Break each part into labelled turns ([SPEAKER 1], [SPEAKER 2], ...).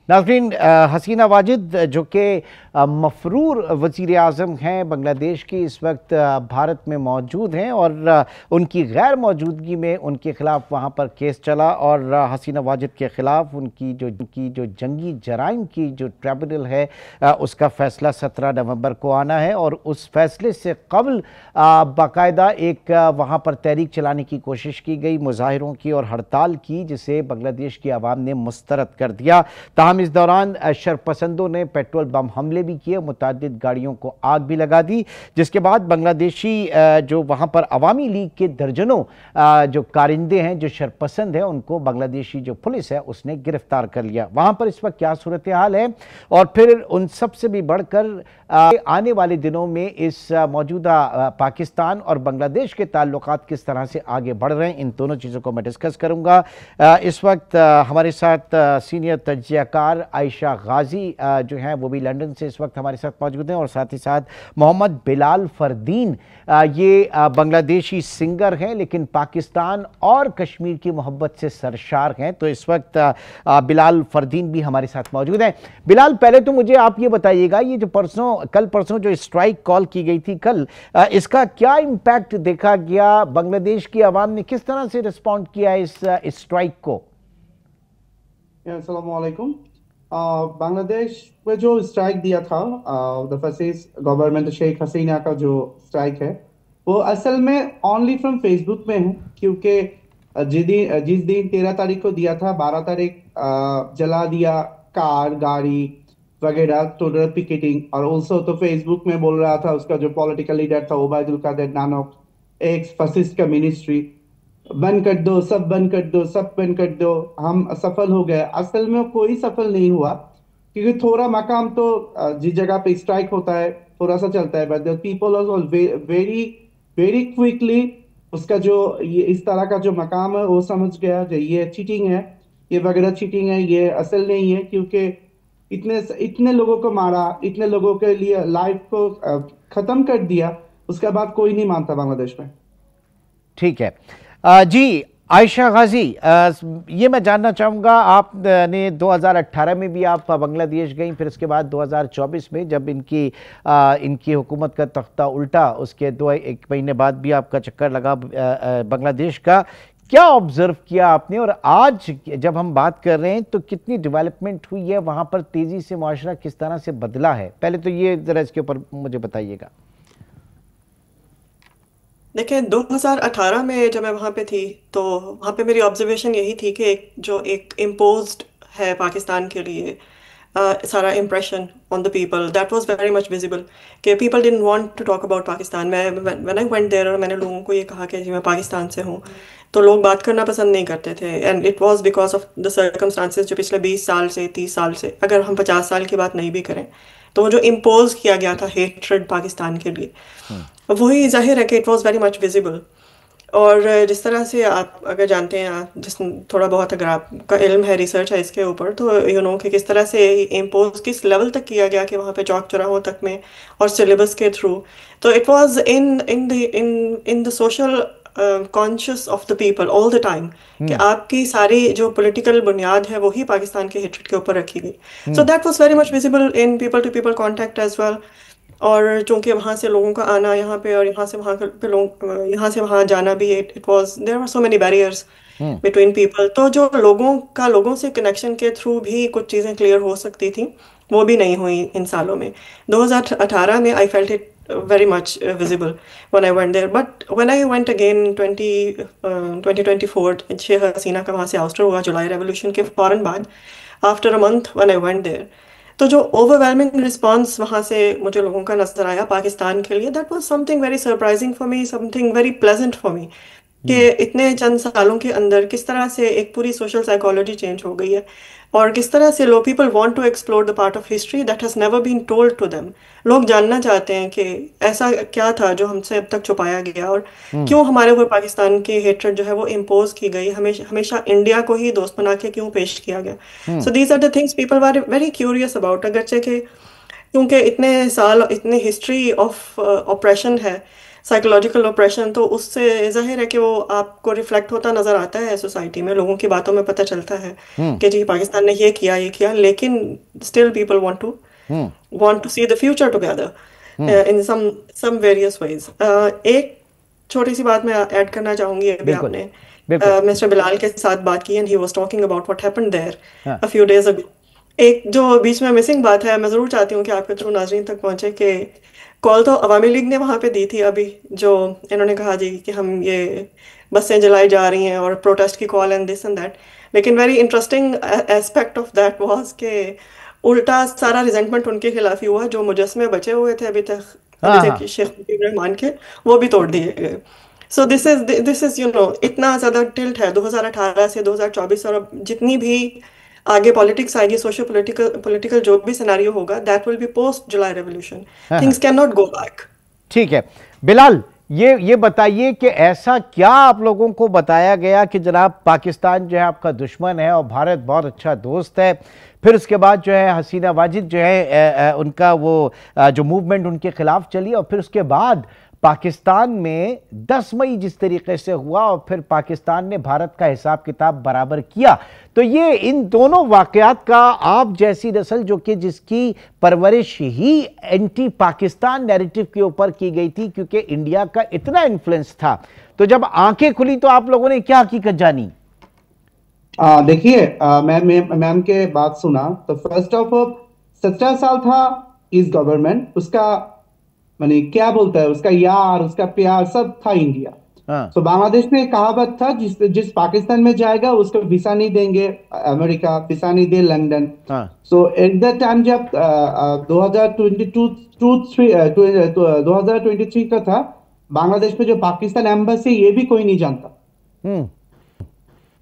[SPEAKER 1] नाज़रीन, हसीना वाजिद जो कि मफरूर वज़ीर आज़म हैं बांग्लादेश की, इस वक्त भारत में मौजूद हैं और उनकी गैर मौजूदगी में उनके ख़िलाफ़ वहाँ पर केस चला और हसीना वाजिद के ख़िलाफ़ उनकी जो जंगी जराइम की जो ट्रिब्यूनल है उसका फ़ैसला 17 नवंबर को आना है। और उस फैसले से कबल बाकायदा एक वहाँ पर तहरीक चलाने की कोशिश की गई, मुजाहिरों की और हड़ताल की, जिसे बांग्लादेश की आवाम ने मुस्तरद कर दिया। ताहम इस दौरान शरपसंदों ने पेट्रोल बम हमले भी किए, मुतादिद गाड़ियों को आग भी लगा दी, जिसके बाद बांग्लादेशी जो वहाँ पर अवामी लीग के दर्जनों जो कारिंदे हैं, जो शरपसंद हैं, उनको बांग्लादेशी जो पुलिस है उसने गिरफ्तार कर लिया। वहाँ पर इस वक्त क्या सूरत हाल है और फिर उन सब से भी बढ़कर आने वाले दिनों में इस मौजूदा पाकिस्तान और बांग्लादेश के ताल्लुकात किस तरह से आगे बढ़ रहे हैं, इन दोनों चीज़ों को मैं डिस्कस करूँगा। इस वक्त हमारे साथ सीनियर तज्ज़ियाकार आयशा गाजी जो हैं वो भी लंदन से इस वक्त हमारे साथ मौजूद हैं और साथ ही साथ मोहम्मद बिलाल फरदीन, ये बांग्लादेशी सिंगर हैं लेकिन पाकिस्तान और कश्मीर की मोहब्बत से सरशार हैं। तो इस वक्त बिलाल फरदीन भी हमारे साथ मौजूद हैं। बिलाल, पहले तो मुझे आप ये बताइएगा, ये जो कल परसों जो स्ट्राइक कॉल की गई थी कल, इसका क्या इम्पैक्ट देखा गया? बांग्लादेश की आवाम ने किस तरह से रिस्पॉन्ड किया इस स्ट्राइक को?
[SPEAKER 2] अस्सलाम वालेकुम। बांग्लादेश में जो स्ट्राइक दिया था, the fascist government Sheikh Hasina का जो स्ट्राइक है, वो असल में ओनली फ्रॉम फेसबुक में है, क्योंकि जिस दिन 13 तारीख को दिया था, 12 तारीख जला दिया कार गाड़ी वगैरह, टोटल पिकेटिंग। और ऑल्सो तो फेसबुक में बोल रहा था उसका जो पॉलिटिकल लीडर था उबायदुल कादिर नानक, एक्स फैसिस्ट का मिनिस्ट्री, बंद कर दो, सब बंद कर दो, सब बंद कर दो, हम सफल हो गए। असल में कोई सफल नहीं हुआ, क्योंकि थोड़ा मकाम तो जिस जगह पे स्ट्राइक होता है थोड़ा सा चलता है, but people are very very quickly उसका जो ये इस तरह का जो मकाम है वो समझ गया जो ये चीटिंग है, ये वगैरह चीटिंग है, ये असल नहीं है। क्योंकि इतने इतने लोगों को मारा, इतने लोगों के लिए लाइफ को खत्म कर दिया, उसके बाद कोई नहीं मानता बांग्लादेश में।
[SPEAKER 1] ठीक है जी। आयशा गाजी, ये मैं जानना चाहूँगा, आपने 2018 में भी आप बांग्लादेश गई, फिर उसके बाद 2024 में जब इनकी हुकूमत का तख्ता उल्टा, उसके एक महीने बाद भी आपका चक्कर लगा बांग्लादेश का। क्या ऑब्जर्व किया आपने और आज जब हम बात कर रहे हैं तो कितनी डेवलपमेंट हुई है वहाँ पर, तेज़ी से मुआशरा किस तरह से बदला है? पहले तो ये ज़रा इसके ऊपर मुझे बताइएगा।
[SPEAKER 3] देखिए, 2018 में जब मैं वहाँ पे थी तो वहाँ पे मेरी ऑब्जर्वेशन यही थी कि एक इम्पोज्ड है पाकिस्तान के लिए सारा impression on the people, that was very much visible, कि people didn't want to talk about Pakistan. मैं व्हेन आई वेंट देयर और मैंने लोगों को ये कहा कि जी मैं पाकिस्तान से हूँ, तो लोग बात करना पसंद नहीं करते थे। And it was because of the circumstances जो पिछले 20 साल से 30 साल से, अगर हम 50 साल की बात नहीं भी करें, तो वो जो इम्पोज किया गया था हेट्रेड पाकिस्तान के लिए, वही जाहिर है कि it was very much visible. और जिस तरह से आप अगर जानते हैं, जिस थोड़ा बहुत अगर आपका इल्म है, रिसर्च है इसके ऊपर, तो यू नो कि किस तरह से इम्पोज किस लेवल तक किया गया कि वहाँ पे चौक चौराहों तक में और सिलेबस के थ्रू। तो it was in the social conscious of the people all the time, कि आपकी सारी जो पॉलिटिकल बुनियाद है वही पाकिस्तान के हेट्रेड के ऊपर रखी गई। So that was very much visible in people to people contact as well. और चूंकि वहाँ से लोगों का आना यहाँ पे और यहाँ से वहाँ पे लोग यहाँ से वहाँ जाना भी, it was there were so many barriers between people. तो जो लोगों से कनेक्शन के थ्रू भी कुछ चीज़ें क्लियर हो सकती थी, वो भी नहीं हुई इन सालों में। 2018 में I felt it very much visible when I went there, but when I went again 2024, Sheikh Hasina का वहाँ से आउस्टर हुआ जुलाई रेवोल्यूशन के फौरन बाद, after a month when I went there, तो जो ओवरवेलमिंग रिस्पांस वहाँ से मुझे लोगों का नजर आया पाकिस्तान के लिए, that was something very surprising for me, something very pleasant for me, कि इतने चंद सालों के अंदर किस तरह से एक पूरी सोशल साइकोलॉजी चेंज हो गई है, और किस तरह से लोग people want to explore the part of history that has never been told to them. लोग जानना चाहते हैं कि ऐसा क्या था जो हमसे अब तक छुपाया गया, और क्यों हमारे ऊपर पाकिस्तान की हेट्रेड जो है वो इम्पोज की गई, हमेशा हमेशा इंडिया को ही दोस्त बना के क्यों पेश किया गया। So these are the things people were very curious about. अगरचे कि क्योंकि इतने साल, इतने हिस्ट्री ऑफ ऑपरेशन है, साइकोलॉजिकल ऑपरेशन, तो उससे जाहिर है कि वो आपको रिफ्लेक्ट होता नजर आता है सोसाइटी में, लोगों की बातों में पता चलता है
[SPEAKER 1] हम्म।
[SPEAKER 3] कि जी पाकिस्तान ने ये किया, लेकिन still people
[SPEAKER 1] hmm.
[SPEAKER 3] Want to see the future
[SPEAKER 1] hmm.
[SPEAKER 3] Together in some various ways. एक छोटी सी बात मैं ऐड करना चाहूंगी। अभी
[SPEAKER 1] बिल्कुल।
[SPEAKER 3] आपने
[SPEAKER 1] बिल्कुल।
[SPEAKER 3] मिस्टर बिलाल के साथ बात की and he was talking about what happened there
[SPEAKER 1] हाँ।
[SPEAKER 3] A few days ago. एक जो बीच में मिसिंग बात है, मैं जरूर चाहती हूँ कि आपके थ्रू नाजरीन तक पहुंचे, कि कॉल तो अवामी लीग ने वहां पे दी थी अभी, जो इन्होंने कहा जी कि हम ये बसें जलाई जा रही हैं और प्रोटेस्ट की call and this and that. लेकिन very interesting aspect of that was के उल्टा सारा रिजेंटमेंट उनके खिलाफ ही हुआ। जो मुजस्मे बचे हुए थे अभी
[SPEAKER 1] हाँ।
[SPEAKER 3] तक
[SPEAKER 1] हाँ।
[SPEAKER 3] शेख मुजीब रहमान के, वो भी तोड़ दिए गए। सो दिस इज इतना ज्यादा टिल्ट है 2018 से 2024, और अब जितनी भी आगे पॉलिटिक्स आएगी, सोशो पॉलिटिकल पॉलिटिकल जो भी सिनेरियो होगा, that will be post July revolution.
[SPEAKER 1] हाँ।
[SPEAKER 3] थिंग्स
[SPEAKER 1] हाँ।
[SPEAKER 3] Can not go back.
[SPEAKER 1] ठीक है बिलाल, ये बताइए कि ऐसा क्या आप लोगों को बताया गया कि जनाब पाकिस्तान जो है आपका दुश्मन है और भारत बहुत अच्छा दोस्त है। फिर उसके बाद जो है हसीना वाजिद जो है उनका वो जो मूवमेंट उनके खिलाफ चली, और फिर उसके बाद पाकिस्तान में 10 मई जिस तरीके से हुआ और फिर पाकिस्तान ने भारत का हिसाब किताब बराबर किया, तो ये इन दोनों वाकयात का आप जैसी नस्ल जो कि जिसकी परवरिश ही एंटी पाकिस्तान नैरेटिव के ऊपर की गई थी क्योंकि इंडिया का इतना इन्फ्लुएंस था, तो जब आंखें खुली तो आप लोगों ने क्या हकीकत जानी?
[SPEAKER 2] देखिए, मैम के बात सुना तो फर्स्ट ऑफ ऑल 17 साल था इस गवर्नमेंट, उसका माने क्या बोलता है, उसका यार उसका प्यार सब था इंडिया।
[SPEAKER 1] हाँ।
[SPEAKER 2] तो बांग्लादेश में एक कहावत था, जिस जिस पाकिस्तान में जाएगा उसको वीसा नहीं देंगे अमेरिका, वीसा नहीं दे लंदन।
[SPEAKER 1] हाँ।
[SPEAKER 2] सो एट दैट टाइम जब 2023 का था, बांग्लादेश में जो पाकिस्तान एम्बेसी ये भी कोई नहीं जानता।
[SPEAKER 1] हम्म।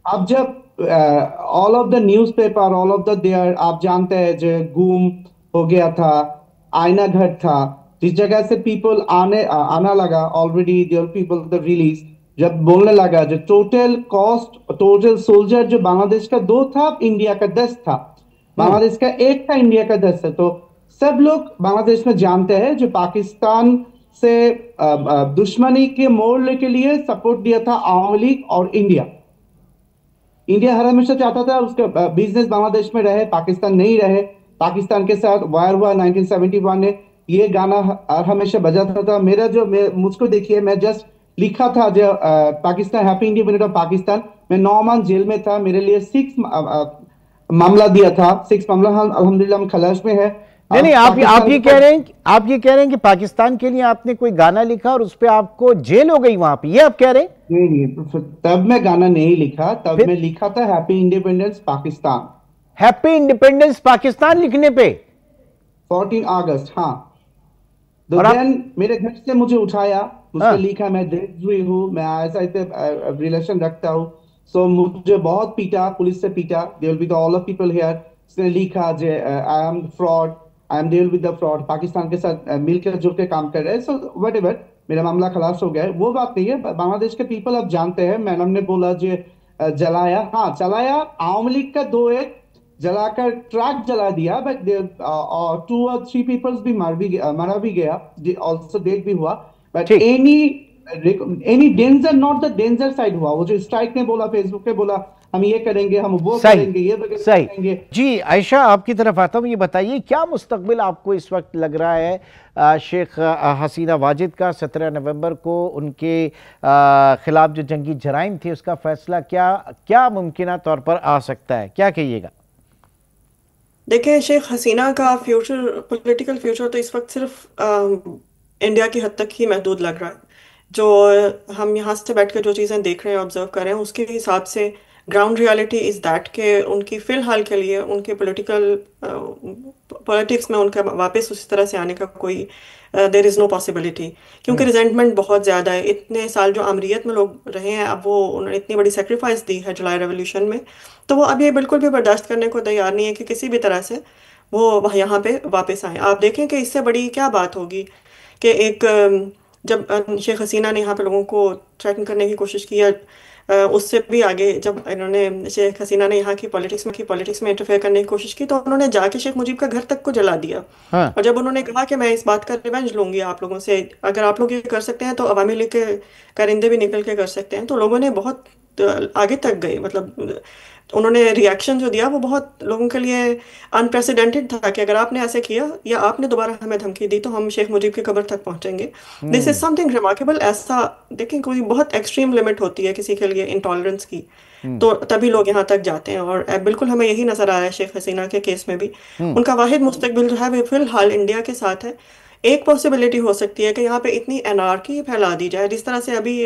[SPEAKER 2] अब जब all of the newspaper, all of the there, आप जानते हैं जो गुम हो गया था, आईना घर था, जिस जगह से पीपल आना लगा, already there people the release, जब बोलने लगा जो टोटल कॉस्ट, टोटल सोल्जर जो बांग्लादेश का 2 था, इंडिया का 10 था।
[SPEAKER 1] हम्म।
[SPEAKER 2] बांग्लादेश का 1 था, इंडिया का 10 है। तो सब लोग बांग्लादेश में जानते हैं जो पाकिस्तान से दुश्मनी के मोड़ के लिए सपोर्ट दिया था आवामी लीग और इंडिया। इंडिया हर हमेशा चाहता था उसका बिजनेस बांग्लादेश में रहे, पाकिस्तान नहीं रहे। पाकिस्तान के साथ वार हुआ 1971 में, ये गाना हर हमेशा बजाता था। मुझको देखिए, मैं जस्ट लिखा था जो Pakistan happy independence of Pakistan, मैं 9 मंथ जेल में था, मेरे लिए 6 मामला दिया था, 6 मामला अल्हम्दुलिल्लाह हम खलास में है।
[SPEAKER 1] नहीं नहीं,
[SPEAKER 2] अब
[SPEAKER 1] आप
[SPEAKER 2] पाकिस्तान
[SPEAKER 1] ये
[SPEAKER 2] के
[SPEAKER 1] कह रहे हैं, आप ये कह रहे हैं कि पाकिस्तान के लिए आपने कोई गाना लिखा और उस पे आपको जेल हो गई वहां पे, ये आप कह रहे हैं?
[SPEAKER 2] नहीं नहीं, तब मैं गाना नहीं लिखा, तब
[SPEAKER 1] फिर
[SPEAKER 2] मैं लिखा था happy independence Pakistan,
[SPEAKER 1] happy independence Pakistan लिखने पे?
[SPEAKER 2] 14 अगस्त, हाँ। तो
[SPEAKER 1] और आप?
[SPEAKER 2] देन मेरे घर से मुझे उठाया, मुझसे
[SPEAKER 1] हाँ।
[SPEAKER 2] लिखा मैं देशद्रोही हूँ, मैं ऐसा रिलेशन रखता हूँ। सो मुझे बहुत पीटा, पुलिस से पीटा, they will be the all of people here. उसने लिखा जे I am fraud, I am deal with the fraud, Pakistan के साथ मिलकर जुल के काम कर रहे हैं। सो वट एवर, मेरा मामला खलास हो गया है, वो बात नहीं है। बांग्लादेश के पीपल अब जानते हैं, मैडम ने बोला जे जलाया, हाँ चलाया, आवामी लीग का 2-1 जलाकर ट्रक जला दिया, बट 2 और 3 पीपल्स भी मारा भी गया, ऑल्सो डेथ भी हुआ। बट
[SPEAKER 1] ठीक।
[SPEAKER 2] Any danger, not the danger side हुआ। वो जो स्ट्राइक ने बोला, फेसबुक पे बोला हम ये करेंगे, हम वो
[SPEAKER 1] सही।
[SPEAKER 2] करेंगे, ये वगैरह
[SPEAKER 1] सही।
[SPEAKER 2] करेंगे।
[SPEAKER 1] जी आयशा, आपकी तरफ आता हूं, ये बताइए क्या मुस्तकबिल आपको इस वक्त लग रहा है शेख हसीना वाजिद का? 17 नवंबर को उनके खिलाफ जो जंगी जराइम थे उसका फैसला क्या क्या मुमकिन तौर पर आ सकता है, क्या कहिएगा?
[SPEAKER 3] देखिए, शेख हसीना का फ्यूचर, पॉलिटिकल फ्यूचर तो इस वक्त सिर्फ इंडिया की हद तक ही महदूद लग रहा है। जो हम यहाँ से बैठ कर जो चीज़ें देख रहे हैं, ऑब्जर्व कर रहे हैं, उसके हिसाब से ग्राउंड रियलिटी इज़ दैट के उनकी फ़िलहाल के लिए उनके पॉलिटिक्स में उनका वापस उसी तरह से आने का कोई देर इज़ नो पॉसिबिलिटी, क्योंकि रिजेंटमेंट बहुत ज़्यादा है। इतने साल जो आमरीत में लोग रहे हैं, अब वो उन्होंने इतनी बड़ी सेक्रीफाइस दी है जुलाई रेवोल्यूशन में, तो वो अब ये बिल्कुल भी बर्दाश्त करने को तैयार नहीं है कि किसी भी तरह से वो यहाँ पे वापस आए। आप देखें कि इससे बड़ी क्या बात होगी कि एक जब शेख हसीना ने यहाँ पे लोगों को थ्रेटन करने की कोशिश की है, उससे भी आगे जब इन्होंने शेख हसीना ने यहाँ की पॉलिटिक्स में इंटरफेयर करने की कोशिश की तो उन्होंने जाके शेख मुजीब का घर तक को जला दिया।
[SPEAKER 1] हाँ।
[SPEAKER 3] और जब उन्होंने कहा कि मैं इस बात का रिवेंज लूंगी आप लोगों से, अगर आप लोग ये कर सकते हैं तो अवामी लीग के कारिंदे भी निकल के कर सकते हैं। तो लोगों ने बहुत आगे तक गए, मतलब उन्होंने रिएक्शन जो दिया वो बहुत लोगों के लिए अनप्रेसिडेंटेड था कि अगर आपने ऐसे किया या आपने दोबारा हमें धमकी दी तो हम शेख मुजीब की कब्र तक पहुंचेंगे। This is something remarkable. ऐसा देखें, कोई बहुत एक्सट्रीम लिमिट होती है किसी के लिए इंटॉलरेंस की, तो तभी लोग यहाँ तक जाते हैं। और बिल्कुल हमें यही नजर आ रहा है शेख हसीना के केस में भी। उनका वाहिद मुस्तकबिल जो है वो फिलहाल इंडिया के साथ है। एक पॉसिबिलिटी हो सकती है कि यहाँ पे इतनी एनार्की फैला दी जाए, जिस तरह से अभी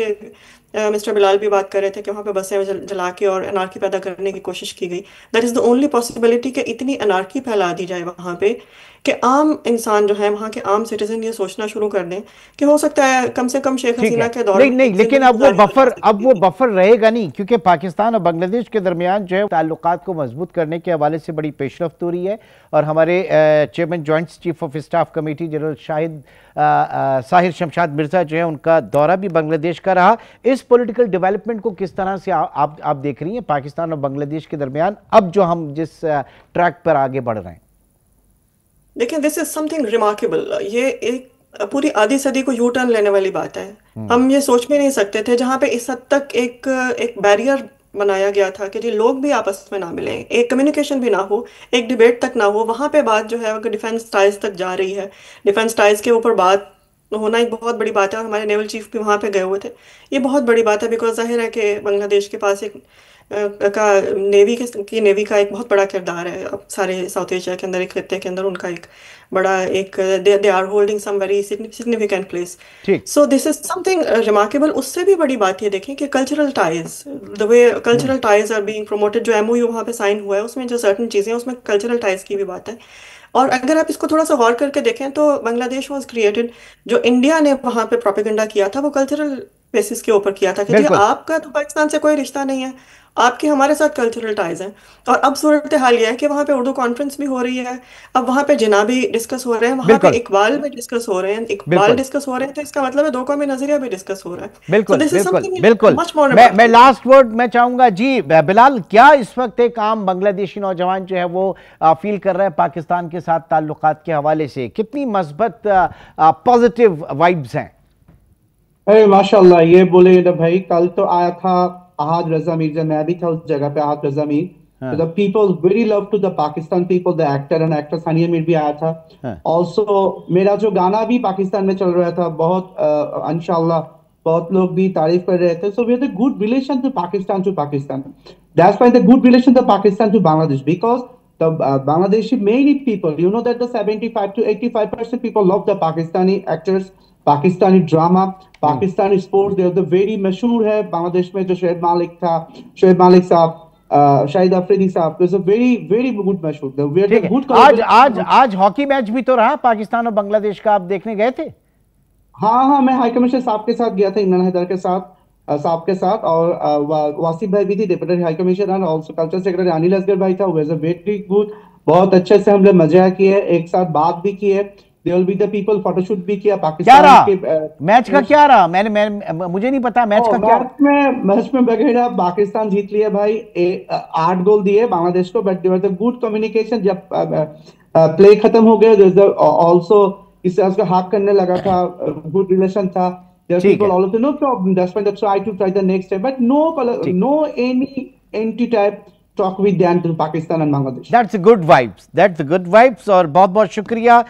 [SPEAKER 3] मिस्टर बिलाल भी बात कर रहे थे कि वहाँ पे बसें जला के और एनार्की पैदा करने की कोशिश की गई। That is the only possibility कि इतनी एनार्की फैला दी जाए वहाँ पे कि आम इंसान जो है, वहाँ के आम सिटीजन ये सोचना शुरू कर दें कि हो सकता है कम से कम शेख
[SPEAKER 1] ठीक
[SPEAKER 3] हसीना
[SPEAKER 1] है।
[SPEAKER 3] के दौर
[SPEAKER 1] नहीं
[SPEAKER 3] में
[SPEAKER 1] नहीं,
[SPEAKER 3] एक
[SPEAKER 1] लेकिन
[SPEAKER 3] जिंदगी गुजारी जा सकती
[SPEAKER 1] अब वो
[SPEAKER 3] थी।
[SPEAKER 1] बफर रहेगा नहीं, क्योंकि पाकिस्तान और बांग्लादेश के दरमियान जो है ताल्लुकात को मजबूत करने के हवाले से बड़ी पेशरफ्त हो रही है। और हमारे chairman joint chief of staff committee general Sahir Shamshad Mirza जो है, उनका दौरा भी बांग्लादेश का रहा। इस पॉलिटिकल डेवलपमेंट को किस तरह से आप देख रही हैं पाकिस्तान और बांग्लादेश के दरमियान, अब जो हम जिस ट्रैक पर आगे बढ़ रहे हैं?
[SPEAKER 3] देखिए, दिस इज समथिंग रिमार्केबल। ये एक पूरी आधी सदी को यू टर्न लेने वाली बात है। हम ये सोच भी नहीं सकते थे जहाँ पे इस हद तक एक बैरियर बनाया गया था कि जी लोग भी आपस में ना मिलें, एक कम्युनिकेशन भी ना हो, एक डिबेट तक ना हो। वहां पे बात जो है अगर डिफेंस टाइज तक जा रही है, डिफेंस टाइज के ऊपर बात होना एक बहुत बड़ी बात है। और हमारे नेवल चीफ भी वहां पे गए हुए थे। ये बहुत बड़ी बात है, बिकॉज जाहिर है कि बांग्लादेश के पास एक का नेवी का एक बहुत बड़ा किरदार है अब सारे साउथ एशिया के अंदर, एक खित्ते के अंदर उनका एक बड़ा एक they are holding some very significant place.
[SPEAKER 1] ठीक।
[SPEAKER 3] So this is something remarkable. उससे भी बड़ी बात ये देखें कि cultural ties, the way cultural ties are being promoted, जो एमओयू वहाँ पे साइन हुआ है उसमें जो सर्टन चीजें हैं उसमें कल्चरल टाइज की भी बात है। और अगर आप इसको थोड़ा सा गौर करके देखें तो बांग्लादेश वाज क्रिएटेड, जो इंडिया ने वहां पे प्रोपेगेंडा किया था वो कल्चरल बेसिस के ऊपर किया था कि जी
[SPEAKER 1] बिल्कुल।
[SPEAKER 3] आपका तो पाकिस्तान से कोई रिश्ता नहीं है, आपके हमारे साथ कल्चरल टाइज हैं। और अब सूरत हाल ये है कि वहाँ पे उर्दू कॉन्फ्रेंस भी हो रही है, अब वहाँ पे जिना भी डिस्कस हो रहे हैं, वहाँ पे
[SPEAKER 1] बिल्कुल
[SPEAKER 3] इकबाल भी डिस्कस हो रहे हैं, इकबाल
[SPEAKER 1] बिल्कुल
[SPEAKER 3] डिस्कस हो रहे हैं, तो इसका मतलब है दो कौमी नजरिया भी डिस्कस हो रहा है। सो
[SPEAKER 1] बिल्कुल
[SPEAKER 3] दिस इज
[SPEAKER 1] बिल्कुल
[SPEAKER 3] समथिंग
[SPEAKER 1] बिल्कुल।
[SPEAKER 3] मच मोर
[SPEAKER 1] मैं
[SPEAKER 3] रिमार्केबल।
[SPEAKER 1] लास्ट वर्ड मैं चाहूंगा जी बिलाल, क्या इस वक्त एक आम बांग्लादेशी नौजवान जो है वो फील कर रहा है पाकिस्तान के साथ ताल्लुकात के हवाले से, कितनी मस्बत पॉजिटिव वाइब्स हैं?
[SPEAKER 2] अरे माशाल्लाह, ये बोले ना भाई, कल तो आया था अहाद रजा मीर, जब मैं भी था उस जगह पे, अहाद रजा मीर।
[SPEAKER 1] हाँ
[SPEAKER 2] the people very love to the Pakistan people, the actor and actress Hania Mir भी आया था।
[SPEAKER 1] हाँ
[SPEAKER 2] ऑल्सो मेरा जो गाना भी पाकिस्तान में चल रहा था, बहुत इंशाल्लाह बहुत लोग भी तारीफ कर रहे थे। So we have the good relation to Pakistan, that's why the good relation to Pakistan to Bangladesh, because the Bangladeshi many people, you know that the 75 to 85% people love the Pakistani actors, Pakistani drama, Pakistani sports. They are the very मशहूर है बांग्लादेश में, जो शोएब मालिक साहब, शाहिद अफरीदी साहब, there's a very good मशहूर। We are
[SPEAKER 1] ठीक
[SPEAKER 2] the
[SPEAKER 1] है।
[SPEAKER 2] good
[SPEAKER 1] आज आज
[SPEAKER 2] collaboration।
[SPEAKER 1] आज हॉकी मैच भी तो रहा पाकिस्तान और बांग्लादेश का, आप देखने गए थे?
[SPEAKER 2] हाँ हाँ, मैं हाई कमिश्नर साहब के साथ गया था, इमरान हैदर के साथ, साहब के साथ, और वासिफ भाई भी थे, डिप्टी हाई कमिश्नर, और also culture secretary Anil Asgar भाई था। वेज अ वेरी गुड, बहुत अच्छे से हम लोग मजा किए, एक साथ बात भी किए। दे will be the people, photoshoot भी किया
[SPEAKER 1] क्या
[SPEAKER 2] पाकिस्तान
[SPEAKER 1] रहा
[SPEAKER 2] के।
[SPEAKER 1] मैच का, क्या रहा? मुझे नहीं पता मैच का क्या
[SPEAKER 2] मैच में बगैर पाकिस्तान जीत लिया भाई, 8 गोल दिए बांग्लादेश को, but there was a good communication. जब प्ले खत्म हो गया, ऑल्सो इससे उसका हाफ करने लगा था, गुड रिलेशन था। There are
[SPEAKER 1] ठीक
[SPEAKER 2] people
[SPEAKER 1] है।
[SPEAKER 2] all of them, no problem. That's why they try the next step, but
[SPEAKER 1] ठीक,
[SPEAKER 2] no any anti-type talk with them to Pakistan and Bangladesh.
[SPEAKER 1] That's good vibes और बहुत बहुत शुक्रिया।